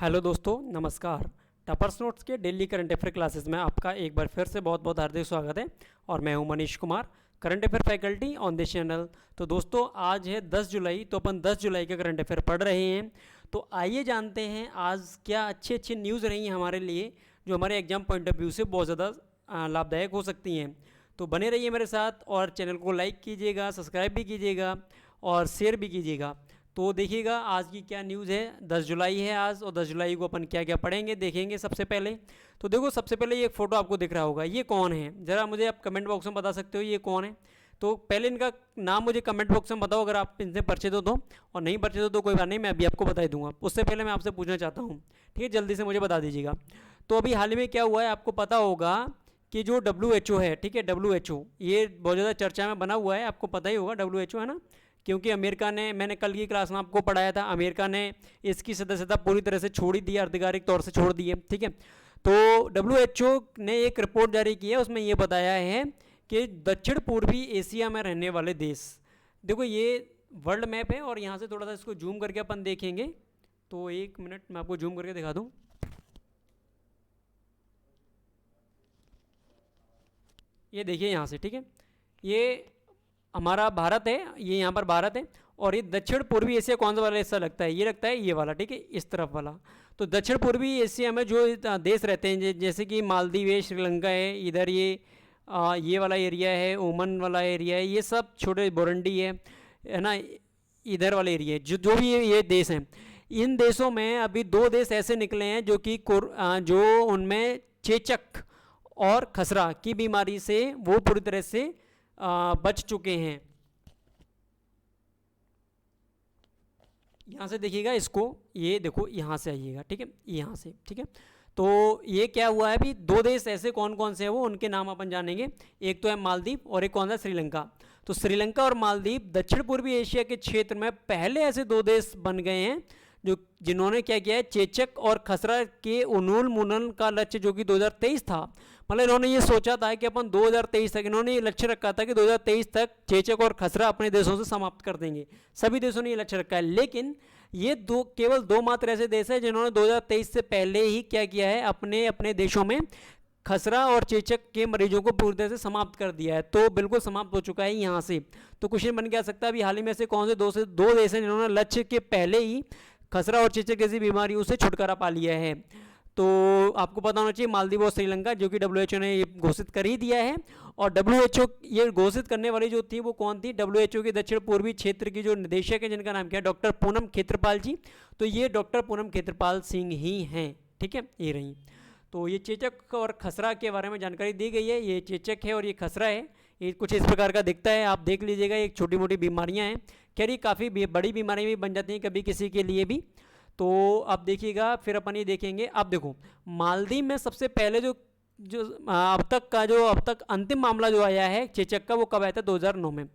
Hello दोस्तों, नमस्कार। Toppers notes के डेली करंट अफेयर क्लासेस में आपका एक बार फिर से बहुत बहुत हार्दिक स्वागत है। और मैं हूं Manish Kumar, current affair faculty on this channel. तो दोस्तों, आज है 10 जुलाई, तो अपन 10 जुलाई के करंट अफेयर पढ़ रहे हैं। तो आइए जानते हैं आज क्या अच्छी अच्छी न्यूज़ रही हैं हमारे लिए, जो हमारे एग्जाम पॉइंट ऑफ व्यू से बहुत ज़्यादा लाभदायक हो सकती हैं। तो बने रहिए मेरे साथ और चैनल को लाइक कीजिएगा, सब्सक्राइब भी कीजिएगा और शेयर भी कीजिएगा। तो देखिएगा आज की क्या न्यूज़ है। 10 जुलाई है आज, और 10 जुलाई को अपन क्या क्या पढ़ेंगे देखेंगे। सबसे पहले तो देखो, सबसे पहले ये फ़ोटो आपको दिख रहा होगा, ये कौन है? ज़रा मुझे आप कमेंट बॉक्स में बता सकते हो ये कौन है। तो पहले इनका नाम मुझे कमेंट बॉक्स में बताओ, अगर आप इनसे परिचित हो तो, और नहीं परिचित हो तो कोई बात नहीं, मैं अभी आपको बता ही दूंगा। उससे पहले मैं आपसे पूछना चाहता हूँ, ठीक है, जल्दी से मुझे बता दीजिएगा। तो अभी हाल ही में क्या हुआ है, आपको पता होगा कि जो WHO है, ठीक है, WHO ये बहुत ज़्यादा चर्चा में बना हुआ है। आपको पता ही होगा WHO है ना, क्योंकि अमेरिका ने, मैंने कल की क्लास में आपको पढ़ाया था, अमेरिका ने इसकी सदस्यता पूरी तरह से छोड़ ही दी, आधिकारिक तौर से छोड़ दी है, ठीक है। तो WHO ने एक रिपोर्ट जारी की है, उसमें ये बताया है कि दक्षिण पूर्वी एशिया में रहने वाले देश, देखो ये वर्ल्ड मैप है, और यहाँ से थोड़ा सा इसको जूम करके अपन देखेंगे। तो एक मिनट मैं आपको जूम करके दिखा दूँ। ये देखिए यहाँ से, ठीक है, ये हमारा भारत है, ये यहाँ पर भारत है। और ये दक्षिण पूर्वी एशिया कौन सा वाला हिस्सा लगता है? ये लगता है ये वाला, ठीक है, इस तरफ वाला। तो दक्षिण पूर्वी एशिया में जो देश रहते हैं, जैसे कि मालदीव है, श्रीलंका है, इधर ये वाला एरिया है, ओमन वाला एरिया है, ये सब छोटे, बुरुंडी है ना, इधर वाले एरिया है, जो भी ये देश हैं। इन देशों में अभी दो देश ऐसे निकले हैं जो कि जो उनमें चेचक और खसरा की बीमारी से वो पूरी तरह से बच चुके हैं। यहाँ से देखिएगा इसको, ये देखो यहाँ से आइएगा, ठीक है, यहाँ से, ठीक है। तो ये क्या हुआ है, अभी दो देश ऐसे कौन कौन से हैं वो, उनके नाम अपन जानेंगे। एक तो है मालदीव और एक कौन सा, श्रीलंका। तो श्रीलंका और मालदीव दक्षिण पूर्वी एशिया के क्षेत्र में पहले ऐसे दो देश बन गए हैं जिन्होंने क्या किया है, चेचक और खसरा के उन्मूलन का लक्ष्य, जो कि 2023 था, मतलब इन्होंने ये सोचा था कि अपन 2023 तक, इन्होंने ये लक्ष्य रखा था कि 2023 तक चेचक और खसरा अपने देशों से समाप्त कर देंगे। सभी देशों ने ये लक्ष्य रखा है, लेकिन ये केवल दो मात्र ऐसे देश हैं जिन्होंने 2023 से पहले ही क्या किया है, अपने अपने देशों में खसरा और चेचक के मरीजों को पूरी तरह से समाप्त कर दिया है। तो बिल्कुल समाप्त हो चुका है यहाँ से। तो क्वेश्चन बन क्या सकता है, अभी हाल ही में से कौन से दो देश हैं जिन्होंने लक्ष्य के पहले ही खसरा और चेचक जैसी बीमारियों से छुटकारा पा लिया है? तो आपको पता होना चाहिए, मालदीव और श्रीलंका, जो कि WHO ने ये घोषित कर ही दिया है। और WHO ये घोषित करने वाली जो थी वो कौन थी? WHO के दक्षिण पूर्वी क्षेत्र की जो निदेशक है, जिनका नाम क्या है, डॉक्टर पूनम खेत्रपाल जी। तो ये डॉक्टर पूनम खेत्रपाल सिंह ही हैं, ठीक है, ये रही। तो ये चेचक और खसरा के बारे में जानकारी दी गई है। ये चेचक है और ये खसरा है, ये कुछ इस प्रकार का दिखता है, आप देख लीजिएगा। एक छोटी मोटी बीमारियां हैं, खैर ये काफ़ी बड़ी बीमारियां भी बन जाती हैं कभी किसी के लिए भी। तो अब देखिएगा, फिर अपन ये देखेंगे। अब देखो, मालदीव में सबसे पहले जो जो अब तक अंतिम मामला जो आया है चेचक का, वो कब आया था? 2009 में।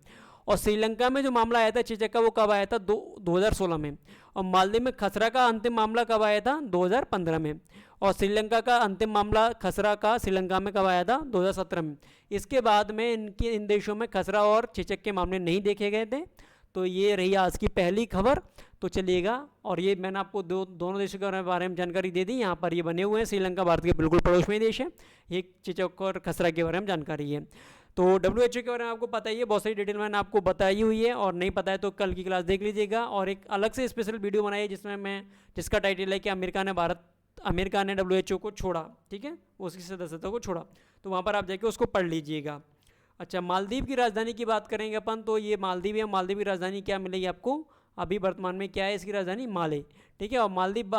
और श्रीलंका में जो मामला आया था चेचक का, वो कब आया था? 2016 में। और मालदीव में खसरा का अंतिम मामला कब आया था? 2015 में। और श्रीलंका का अंतिम मामला खसरा का श्रीलंका में कब आया था? 2017 में। इसके बाद में इन देशों में खसरा और चेचक के मामले नहीं देखे गए थे। तो ये रही आज की पहली खबर। तो चलिएगा, और ये मैंने आपको दोनों देशों के बारे में जानकारी दे दी। यहाँ पर ये बने हुए हैं, श्रीलंका भारत के बिल्कुल पड़ोस में देश है। ये चेचक और खसरा के बारे में जानकारी है। तो WHO के बारे में आपको पता ही है, बहुत सारी डिटेल मैंने आपको बताई हुई है, और नहीं पता है तो कल की क्लास देख लीजिएगा। और एक अलग से स्पेशल वीडियो बनाई है जिसका टाइटल है कि अमेरिका ने WHO को छोड़ा, ठीक है, उसकी सदस्यता को छोड़ा। तो वहाँ पर आप जाके उसको पढ़ लीजिएगा। अच्छा, मालदीव की राजधानी की बात करेंगे अपन, तो ये मालदीव है। मालदीव की राजधानी क्या मिलेगी आपको? अभी वर्तमान में क्या है इसकी राजधानी? माले, ठीक है। और मालदीव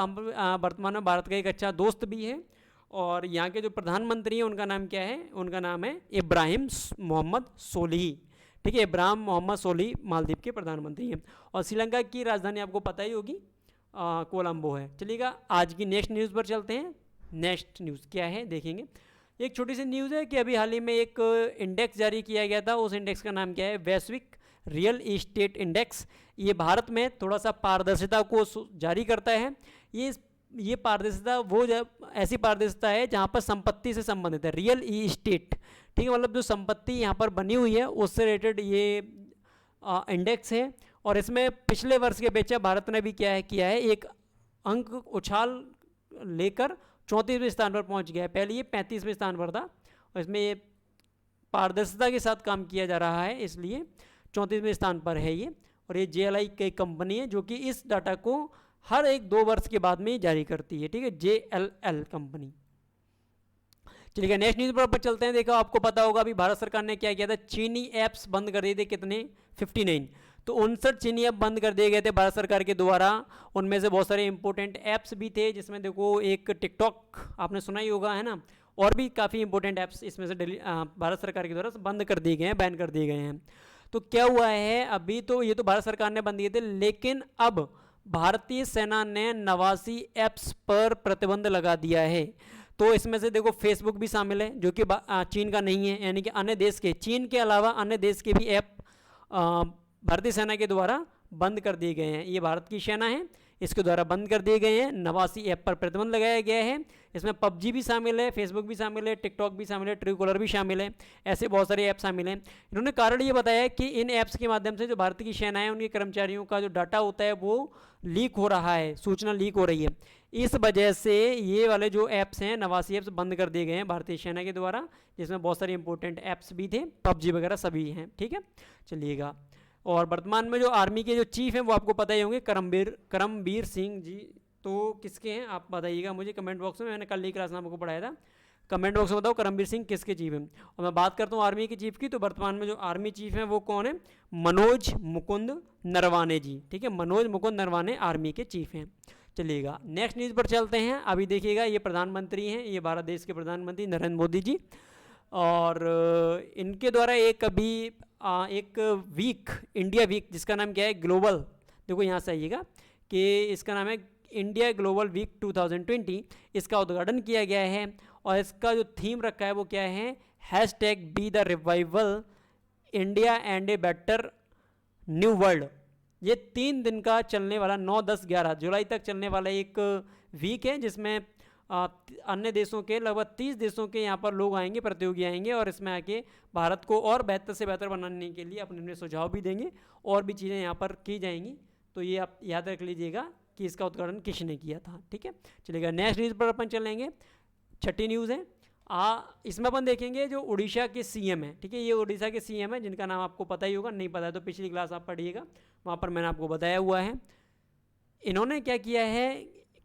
वर्तमान में भारत का एक अच्छा दोस्त भी है। और यहाँ के जो प्रधानमंत्री हैं उनका नाम क्या है? उनका नाम है इब्राहिम मोहम्मद सोलिह, ठीक है, इब्राहिम मोहम्मद सोलिह मालदीव के प्रधानमंत्री हैं। और श्रीलंका की राजधानी आपको पता ही होगी, कोलंबो है। चलिएगा, आज की नेक्स्ट न्यूज़ पर चलते हैं। नेक्स्ट न्यूज़ क्या है देखेंगे। एक छोटी सी न्यूज़ है कि अभी हाल ही में एक इंडेक्स जारी किया गया था। उस इंडेक्स का नाम क्या है? वैश्विक रियल इस्टेट इंडेक्स। ये भारत में थोड़ा सा पारदर्शिता को जारी करता है। ये पारदर्शिता ऐसी पारदर्शिता है जहाँ पर संपत्ति से संबंधित है, रियल इस्टेट, ठीक है, मतलब जो संपत्ति यहाँ पर बनी हुई है उससे रिलेटेड ये इंडेक्स है। और इसमें पिछले वर्ष की अपेक्षा भारत ने भी किया है एक अंक उछाल लेकर 34वें स्थान पर पहुंच गया है। पहले ये 35वें स्थान पर था और इसमें ये पारदर्शिता के साथ काम किया जा रहा है, इसलिए 34वें स्थान पर है ये। और ये JLI की कंपनी है जो कि इस डाटा को हर एक 2 वर्ष के बाद में जारी करती है, ठीक है, JLL कंपनी। चलिए नेक्स्ट न्यूज़ पर चलते हैं। देखो आपको पता होगा अभी भारत सरकार ने क्या किया था, चीनी ऐप्स बंद कर दिए थे, कितने 59। तो 59 चीनी ऐप बंद कर दिए गए थे भारत सरकार के द्वारा। उनमें से बहुत सारे इंपॉर्टेंट ऐप्स भी थे, जिसमें देखो एक टिकटॉक आपने सुना ही होगा, है ना, और भी काफ़ी इंपॉर्टेंट ऐप्स इसमें से भारत सरकार के द्वारा बंद कर दिए गए हैं, बैन कर दिए गए हैं। तो क्या हुआ है, अभी तो ये तो भारत सरकार ने बंद किए थे, लेकिन अब भारतीय सेना ने 89 ऐप्स पर प्रतिबंध लगा दिया है। तो इसमें से देखो फेसबुक भी शामिल है जो कि चीन का नहीं है, यानी कि अन्य देश के, चीन के अलावा अन्य देश के भी ऐप भारतीय सेना के द्वारा बंद कर दिए गए हैं। ये भारत की सेना है, इसके द्वारा बंद कर दिए गए हैं। 89 ऐप पर प्रतिबंध लगाया गया है। इसमें PUBG भी शामिल है, फेसबुक भी शामिल है, टिकटॉक भी शामिल है, ट्रूकॉलर भी शामिल है, ऐसे बहुत सारे ऐप शामिल हैं। इन्होंने कारण ये बताया कि इन ऐप्स के माध्यम से जो भारत की सेना है उनके कर्मचारियों का जो डाटा होता है वो लीक हो रहा है, सूचना लीक हो रही है। इस वजह से ये वाले जो ऐप्स हैं 89 ऐप्स बंद कर दिए गए हैं भारतीय सेना के द्वारा, जिसमें बहुत सारे इंपॉर्टेंट ऐप्स भी थे, PUBG वगैरह सभी हैं, ठीक है। चलिएगा, और वर्तमान में जो आर्मी के जो चीफ हैं वो आपको पता ही होंगे, करमबीर सिंह जी। तो किसके हैं आप बताइएगा मुझे कमेंट बॉक्स में, मैंने कल ही क्लास में आपको पढ़ाया था, कमेंट बॉक्स में बताओ करमबीर सिंह किसके चीफ हैं। और मैं बात करता हूँ आर्मी के चीफ की, तो वर्तमान में जो आर्मी चीफ हैं वो कौन है, मनोज मुकुंद नरवाने जी, ठीक है, मनोज मुकुंद नरवाने आर्मी के चीफ हैं। चलिएगा नेक्स्ट न्यूज़ पर चलते हैं। अभी देखिएगा ये प्रधानमंत्री हैं, ये भारत देश के प्रधानमंत्री नरेंद्र मोदी जी, और इनके द्वारा एक अभी एक वीक, इंडिया वीक, जिसका नाम क्या है, ग्लोबल, देखो यहाँ से आइएगा कि इसका नाम है इंडिया ग्लोबल वीक 2020, इसका उद्घाटन किया गया है। और इसका जो थीम रखा है वो क्या है, #be the revival India and a better new world. ये 3 दिन का चलने वाला 9, 10, 11 जुलाई तक चलने वाला एक वीक है, जिसमें अन्य देशों के लगभग 30 देशों के यहाँ पर लोग आएंगे, प्रतियोगी आएंगे, और इसमें आके भारत को और बेहतर से बेहतर बनाने के लिए अपने अपने सुझाव भी देंगे, और भी चीज़ें यहाँ पर की जाएंगी। तो ये आप याद रख लीजिएगा कि इसका उद्घाटन किसने किया था, ठीक है। चलिएगा नेक्स्ट न्यूज़ पर अपन चलेंगे, छठी न्यूज़ है। इसमें अपन देखेंगे जो उड़ीसा के CM है, ठीक है, ये उड़ीसा के CM है जिनका नाम आपको पता ही होगा, नहीं पता है तो पिछली क्लास आप पढ़िएगा, वहाँ पर मैंने आपको बताया हुआ है। इन्होंने क्या किया है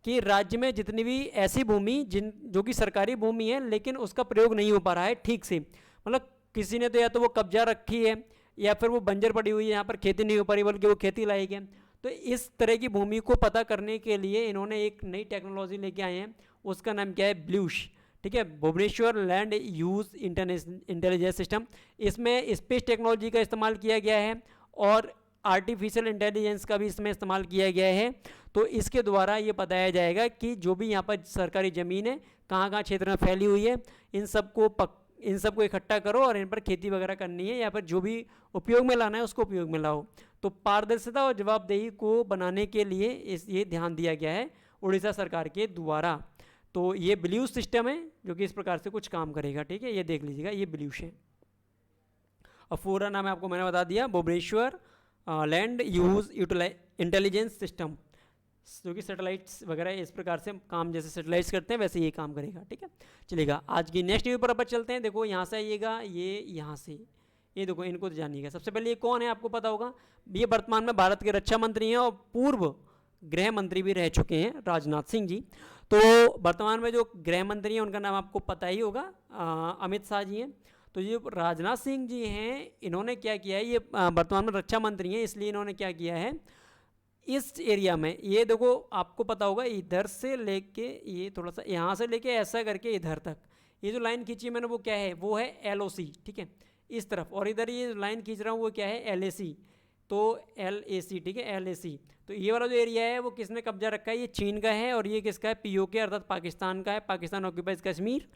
कि राज्य में जितनी भी ऐसी भूमि जो कि सरकारी भूमि है लेकिन उसका प्रयोग नहीं हो पा रहा है ठीक से, मतलब किसी ने तो या तो वो कब्जा रखी है या फिर वो बंजर पड़ी हुई है, यहाँ पर खेती नहीं हो पा रही बल्कि वो खेती लायक है। तो इस तरह की भूमि को पता करने के लिए इन्होंने एक नई टेक्नोलॉजी लेके आए हैं, उसका नाम क्या है, ब्लूश, ठीक है, Bhubaneswar land use intelligence system. इसमें स्पेस टेक्नोलॉजी का इस्तेमाल किया गया है और आर्टिफिशियल इंटेलिजेंस का भी इसमें इस्तेमाल किया गया है। तो इसके द्वारा ये बताया जाएगा कि जो भी यहाँ पर सरकारी ज़मीन है कहाँ कहाँ क्षेत्र में फैली हुई है, इन सबको इकट्ठा करो और इन पर खेती वगैरह करनी है, या फिर जो भी उपयोग में लाना है उसको उपयोग में लाओ। तो पारदर्शिता और जवाबदेही को बनाने के लिए ये ध्यान दिया गया है उड़ीसा सरकार के द्वारा। तो ये ब्लूश सिस्टम है जो कि इस प्रकार से कुछ काम करेगा, ठीक है, ये देख लीजिएगा, ये ब्लूश है। और पूरा नाम आपको मैंने बता दिया, Bhubaneswar land use intelligence system, जो कि सैटेलाइट्स वगैरह इस प्रकार से काम, जैसे सैटेलाइट्स करते हैं वैसे ये काम करेगा, ठीक है। चलिएगा आज की नेक्स्ट न्यूज़ पर अपन चलते हैं। देखो यहाँ से आइएगा, ये यहाँ से, ये देखो इनको तो जानिएगा। सबसे पहले ये कौन है आपको पता होगा, ये वर्तमान में भारत के रक्षा मंत्री हैं और पूर्व गृह मंत्री भी रह चुके हैं, राजनाथ सिंह जी। तो वर्तमान में जो गृह मंत्री हैं उनका नाम आपको पता ही होगा, अमित शाह जी हैं। तो ये राजनाथ सिंह जी हैं, इन्होंने क्या किया है, ये वर्तमान में रक्षा मंत्री हैं, इसलिए इन्होंने क्या किया है, इस एरिया में ये देखो आपको पता होगा, इधर से लेके ये थोड़ा सा यहाँ से लेके ऐसा करके इधर तक ये जो लाइन खींची मैंने वो क्या है, वो है LOC, ठीक है, इस तरफ, और इधर ये लाइन खींच रहा हूँ वो क्या है, LAC, तो LAC, ठीक है, LAC। तो ये वाला जो एरिया है वो किसने कब्जा रखा है, ये चीन का है, और ये किसका है, POK अर्थात पाकिस्तान का है, पाकिस्तान ऑक्यूपाइज कश्मीर।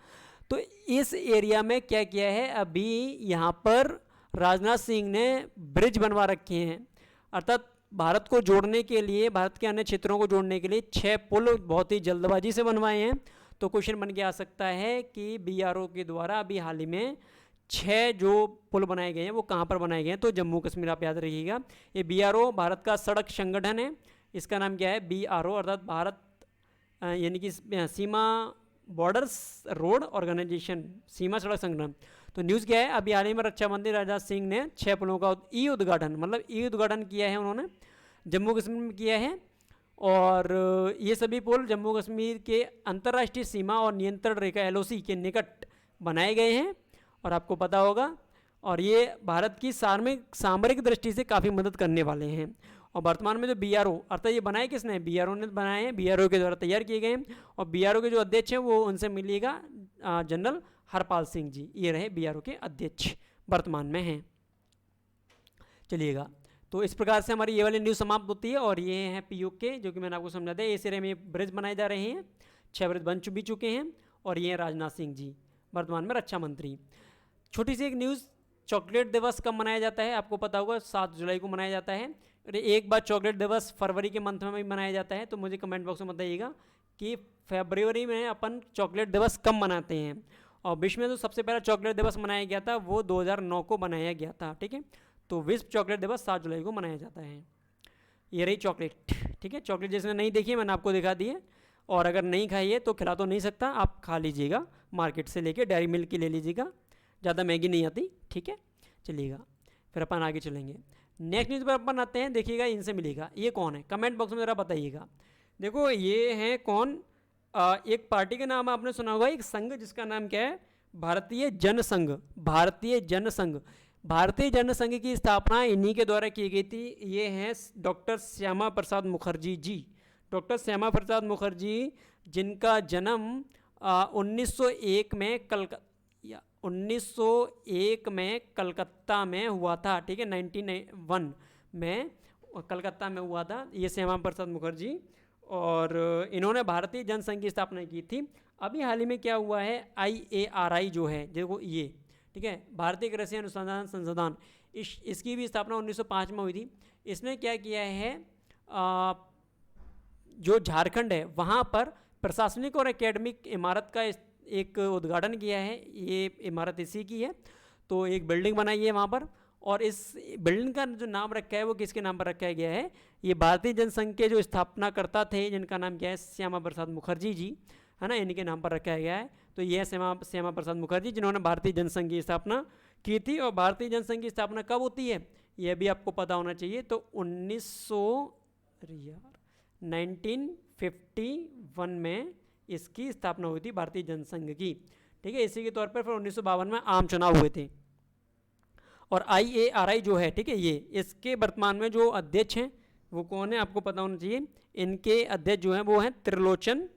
तो इस एरिया में क्या किया है, अभी यहाँ पर राजनाथ सिंह ने ब्रिज बनवा रखे हैं, अर्थात भारत को जोड़ने के लिए, भारत के अन्य क्षेत्रों को जोड़ने के लिए 6 पुल बहुत ही जल्दबाजी से बनवाए हैं। तो क्वेश्चन बन के आ सकता है कि BRO के द्वारा अभी हाल ही में 6 जो पुल बनाए गए हैं वो कहाँ पर बनाए गए हैं, तो जम्मू कश्मीर, आप याद रखिएगा। ये BRO भारत का सड़क संगठन है, इसका नाम क्या है, BRO अर्थात भारत यानी कि सीमा बॉर्डर्स रोड ऑर्गेनाइजेशन, सीमा सड़क संगठन। तो न्यूज़ क्या है, अभी हाल ही में रक्षा मंत्री राजनाथ सिंह ने 6 पुलों का ई उद्घाटन, मतलब ई उद्घाटन किया है उन्होंने, जम्मू कश्मीर में किया है। और ये सभी पुल जम्मू कश्मीर के अंतर्राष्ट्रीय सीमा और नियंत्रण रेखा LOC के निकट बनाए गए हैं। और आपको पता होगा, और ये भारत की सामरिक दृष्टि से काफ़ी मदद करने वाले हैं। और वर्तमान में जो BRO, अर्थात ये बनाए किसने, BRO ने बनाए हैं, BRO के द्वारा तैयार किए गए हैं। और BRO के जो अध्यक्ष हैं वो उनसे मिलिएगा जनरल हरपाल सिंह जी, ये रहे BRO के अध्यक्ष वर्तमान में हैं। चलिएगा, तो इस प्रकार से हमारी ये वाली न्यूज़ समाप्त होती है। और ये हैं POK, जो कि मैंने आपको समझा दिया। इस एरिया में ब्रिज बनाए जा रहे हैं, 6 ब्रिज बन भी चुके हैं। और ये हैं राजनाथ सिंह जी, वर्तमान में रक्षा मंत्री। छोटी सी एक न्यूज़, चॉकलेट दिवस कब मनाया जाता है, आपको पता होगा 7 जुलाई को मनाया जाता है। और एक बार चॉकलेट दिवस फरवरी के मंथ में भी मनाया जाता है। तो मुझे कमेंट बॉक्स में बताइएगा कि फरवरी में अपन चॉकलेट दिवस कब मनाते हैं। और विश्व में जो सबसे पहला चॉकलेट दिवस मनाया गया था वो 2009 को बनाया गया था। ठीक है, तो विश्व चॉकलेट दिवस 7 जुलाई को मनाया जाता है। ये रही चॉकलेट। ठीक है, चॉकलेट जिसने नहीं देखी है मैंने आपको दिखा दी है। और अगर नहीं खाई है तो खिला तो नहीं सकता, आप खा लीजिएगा, मार्केट से लेके डेयरी मिल्क की ले लीजिएगा, ज़्यादा महंगी नहीं आती। ठीक है, चलिएगा, फिर अपन आगे चलेंगे। नेक्स्ट न्यूज़ पर अपन आते हैं, देखिएगा इनसे मिलेगा। ये कौन है, कमेंट बॉक्स में ज़रा बताइएगा। देखो ये है कौन, एक पार्टी का नाम आपने सुना होगा, एक संघ जिसका नाम क्या है, भारतीय जनसंघ। भारतीय जनसंघ, भारतीय जनसंघ की स्थापना इन्हीं के द्वारा की गई थी। ये हैं डॉक्टर श्यामा प्रसाद मुखर्जी जी। डॉक्टर श्यामा प्रसाद मुखर्जी, जिनका जन्म 1901 में 1901 में कलकत्ता में हुआ था। ठीक है, 1901 में कलकत्ता में हुआ था ये श्यामा प्रसाद मुखर्जी। और इन्होंने भारतीय जनसंघ की स्थापना की थी। अभी हाल ही में क्या हुआ है, IARI जो है, देखो ये, ठीक है, भारतीय कृषि अनुसंधान संस्थान, इसकी भी स्थापना 1905 में हुई थी। इसने क्या किया है, जो झारखंड है वहाँ पर प्रशासनिक और एकेडमिक इमारत का एक उद्घाटन किया है। ये इमारत इसी की है। तो एक बिल्डिंग बनाई है वहाँ पर, और इस बिल्डिंग का जो नाम रखा है वो किसके नाम पर रखा गया है, ये भारतीय जनसंघ के जो स्थापनाकर्ता थे, जिनका नाम क्या है, श्यामा प्रसाद मुखर्जी जी, है ना, इनके नाम पर रखा गया है। तो ये श्यामा प्रसाद मुखर्जी, जिन्होंने भारतीय जनसंघ की स्थापना की थी। और भारतीय जनसंघ की स्थापना कब होती है, यह भी आपको पता होना चाहिए। तो 1951 में इसकी स्थापना हुई थी भारतीय जनसंघ की। ठीक है, इसी के तौर पर फिर 1952 में आम चुनाव हुए थे। और IARI जो है, ठीक है, ये इसके वर्तमान में जो अध्यक्ष हैं वो कौन है, आपको पता होना चाहिए। इनके अध्यक्ष जो हैं वो हैं त्रिलोचन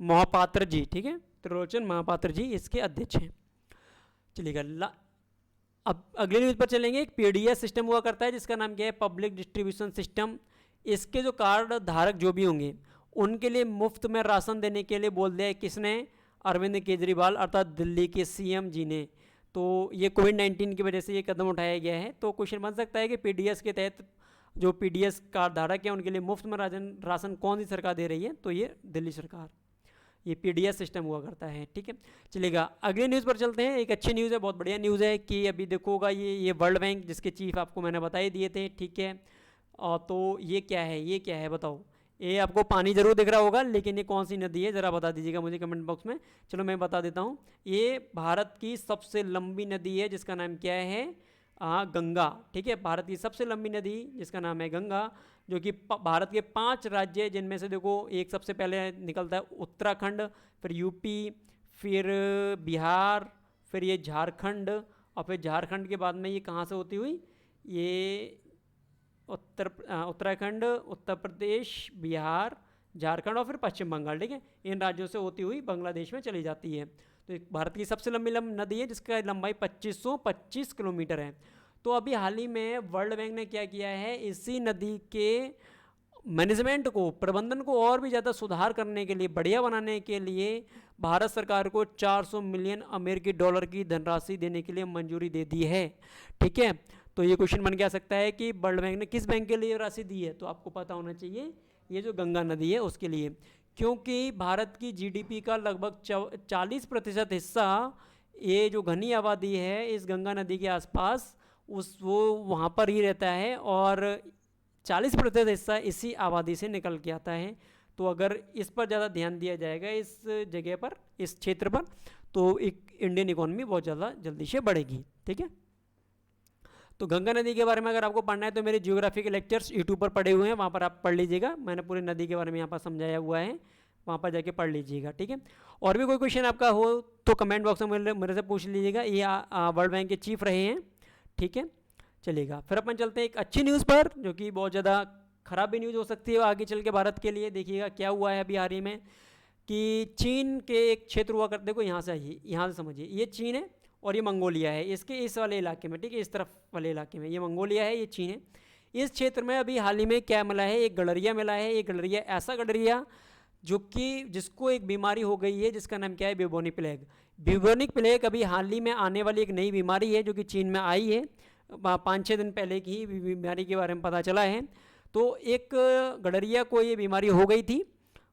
महापात्र जी। ठीक है, त्रिलोचन महापात्र जी इसके अध्यक्ष हैं। चलिएगा, अब अगले न्यूज़ पर चलेंगे। एक PDS सिस्टम हुआ करता है जिसका नाम क्या है, पब्लिक डिस्ट्रीब्यूशन सिस्टम। इसके जो कार्ड धारक जो भी होंगे उनके लिए मुफ्त में राशन देने के लिए बोल दिया है किसने, अरविंद केजरीवाल अर्थात दिल्ली के CM जी ने। तो ये कोविड-19 की वजह से ये कदम उठाया गया है। तो क्वेश्चन बन सकता है कि PDS के तहत जो PDS कार्ड धारक है उनके लिए मुफ्त में राशन कौन सी सरकार दे रही है, तो ये दिल्ली सरकार। ये PDS सिस्टम हुआ करता है। ठीक है, चलेगा, अगले न्यूज़ पर चलते हैं। एक अच्छी न्यूज़ है, बहुत बढ़िया न्यूज़ है कि अभी देखोगा ये वर्ल्ड बैंक जिसके चीफ आपको मैंने बता ही दिए थे। ठीक है, और तो ये क्या है, ये क्या है बताओ। ये आपको पानी जरूर दिख रहा होगा, लेकिन ये कौन सी नदी है ज़रा बता दीजिएगा मुझे कमेंट बॉक्स में। चलो मैं बता देता हूँ, ये भारत की सबसे लंबी नदी है जिसका नाम क्या है, गंगा। ठीक है, भारत की सबसे लंबी नदी जिसका नाम है गंगा, जो कि भारत के 5 राज्य है, जिनमें से देखो एक सबसे पहले निकलता है उत्तराखंड, फिर UP, फिर बिहार, फिर ये झारखंड, और फिर झारखंड के बाद में ये कहाँ से होती हुई, ये उत्तराखंड, उत्तर प्रदेश, बिहार, झारखंड और फिर पश्चिम बंगाल। ठीक है, इन राज्यों से होती हुई बांग्लादेश में चली जाती है। तो भारत की सबसे लंबी नदी है जिसका लंबाई 2525 किलोमीटर है। तो अभी हाल ही में वर्ल्ड बैंक ने क्या किया है, इसी नदी के मैनेजमेंट को, प्रबंधन को और भी ज़्यादा सुधार करने के लिए, बढ़िया बनाने के लिए भारत सरकार को 400 मिलियन अमेरिकी डॉलर की धनराशि देने के लिए मंजूरी दे दी है। ठीक है, तो ये क्वेश्चन बन के आ सकता है कि वर्ल्ड बैंक ने किस बैंक के लिए राशि दी है, तो आपको पता होना चाहिए ये जो गंगा नदी है उसके लिए, क्योंकि भारत की GDP का लगभग 40% हिस्सा, ये जो घनी आबादी है इस गंगा नदी के आसपास वो वहाँ पर ही रहता है, और 40% हिस्सा इसी आबादी से निकल के आता है। तो अगर इस पर ज़्यादा ध्यान दिया जाएगा इस जगह पर, इस क्षेत्र पर, तो एक इंडियन इकोनॉमी बहुत ज़्यादा जल्दी से बढ़ेगी। ठीक है, तो गंगा नदी के बारे में अगर आपको पढ़ना है तो मेरे जियोग्राफी के लेक्चर्स यूट्यूब पर पढ़े हुए हैं, वहाँ पर आप पढ़ लीजिएगा। मैंने पूरी नदी के बारे में यहाँ पर समझाया हुआ है, वहाँ पर जाके पढ़ लीजिएगा। ठीक है, और भी कोई क्वेश्चन आपका हो तो कमेंट बॉक्स में मेरे से पूछ लीजिएगा। ये वर्ल्ड बैंक के चीफ रहे हैं। ठीक है, चलिएगा फिर अपन चलते हैं एक अच्छी न्यूज़ पर, जो कि बहुत ज़्यादा ख़राब भी न्यूज़ हो सकती है आगे चल के भारत के लिए। देखिएगा क्या हुआ है अभी हाल ही में कि चीन के एक क्षेत्र हुआ करते, देखो यहाँ से आइए, यहाँ से समझिए, ये चीन है और ये मंगोलिया है, इसके इस वाले इलाके में, ठीक है, इस तरफ वाले इलाके में ये मंगोलिया है, ये चीन है। इस क्षेत्र में अभी हाल ही में क्या मिला है, एक गडरिया मिला है। एक गडरिया, ऐसा गडरिया जो कि जिसको एक बीमारी हो गई है जिसका नाम क्या है, ब्यूबोनिक प्लेग। ब्यूबोनिक प्लेग अभी हाल ही में आने वाली एक नई बीमारी है जो कि चीन में आई है, 5-6 दिन पहले की ही बीमारी के बारे में पता चला है। तो एक गडरिया को ये बीमारी हो गई थी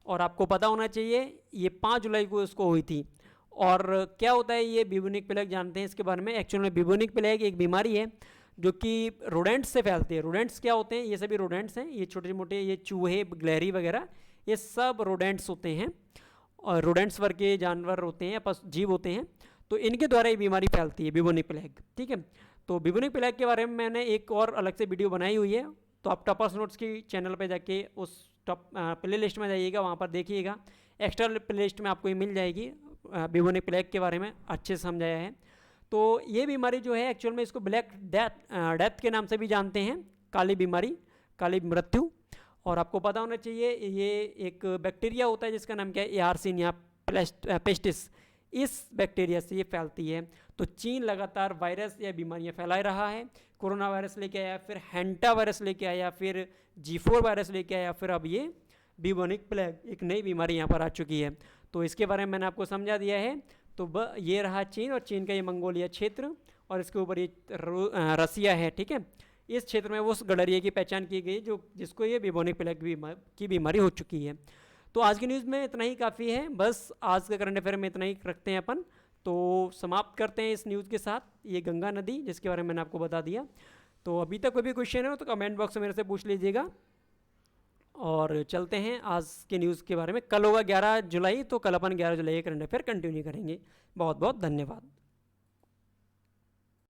और आपको पता होना चाहिए ये 5 जुलाई को उसको हुई थी। और क्या होता है ये ब्यूबोनिक प्लेग, जानते हैं इसके बारे में। एक्चुअल में ब्यूबोनिक प्लेग एक बीमारी है जो कि रोडेंट्स से फैलती है। रोडेंट्स क्या होते हैं, ये सभी रोडेंट्स हैं, ये छोटे मोटे ये चूहे, गिलहरी वगैरह, ये सब रोडेंट्स होते हैं और रोडेंट्स वर्ग के जानवर होते हैं, जीव होते हैं। तो इनके द्वारा ये बीमारी फैलती है, ब्यूबोनिक प्लेग। ठीक है, तो ब्यूबोनिक प्लेग के बारे में मैंने एक और अलग से वीडियो बनाई हुई है, तो आप टॉपर्स नोट्स की चैनल पे जाके उस टॉप प्ले लिस्ट में जाइएगा, वहाँ पर देखिएगा। एक्स्ट्रा प्ले लिस्ट में आपको ये मिल जाएगी, ब्यूबोनिक प्लेग के बारे में अच्छे से समझाया है। तो ये बीमारी जो है एक्चुअल में इसको ब्लैक डेथ के नाम से भी जानते हैं, काली बीमारी, काली मृत्यु। और आपको पता होना चाहिए ये एक बैक्टीरिया होता है जिसका नाम क्या है, एआरसीनिया पेस्टिस। इस बैक्टीरिया से ये फैलती है। तो चीन लगातार वायरस या बीमारियां फैला रहा है। कोरोना वायरस लेके आया, फिर हैंटा वायरस लेके आया, फिर G4 वायरस लेके आया, फिर अब ये ब्यूबोनिक प्लेग, एक नई बीमारी यहाँ पर आ चुकी है। तो इसके बारे में मैंने आपको समझा दिया है। तो ये रहा चीन, और चीन का ये मंगोलिया क्षेत्र, और इसके ऊपर ये रसिया है। ठीक है, इस क्षेत्र में उस गडरिया की पहचान की गई जो जिसको ये ब्यूबोनिक प्लेग की बीमारी हो चुकी है। तो आज की न्यूज़ में इतना ही काफ़ी है, बस आज का करंट अफेयर में इतना ही रखते हैं अपन। तो समाप्त करते हैं इस न्यूज़ के साथ, ये गंगा नदी जिसके बारे में मैंने आपको बता दिया। तो अभी तक कोई भी क्वेश्चन हो तो कमेंट बॉक्स में मेरे से पूछ लीजिएगा। और चलते हैं आज के न्यूज़ के बारे में। कल होगा 11 जुलाई, तो कल अपन 11 जुलाई करंट अफेयर कंटिन्यू करेंगे। बहुत बहुत धन्यवाद।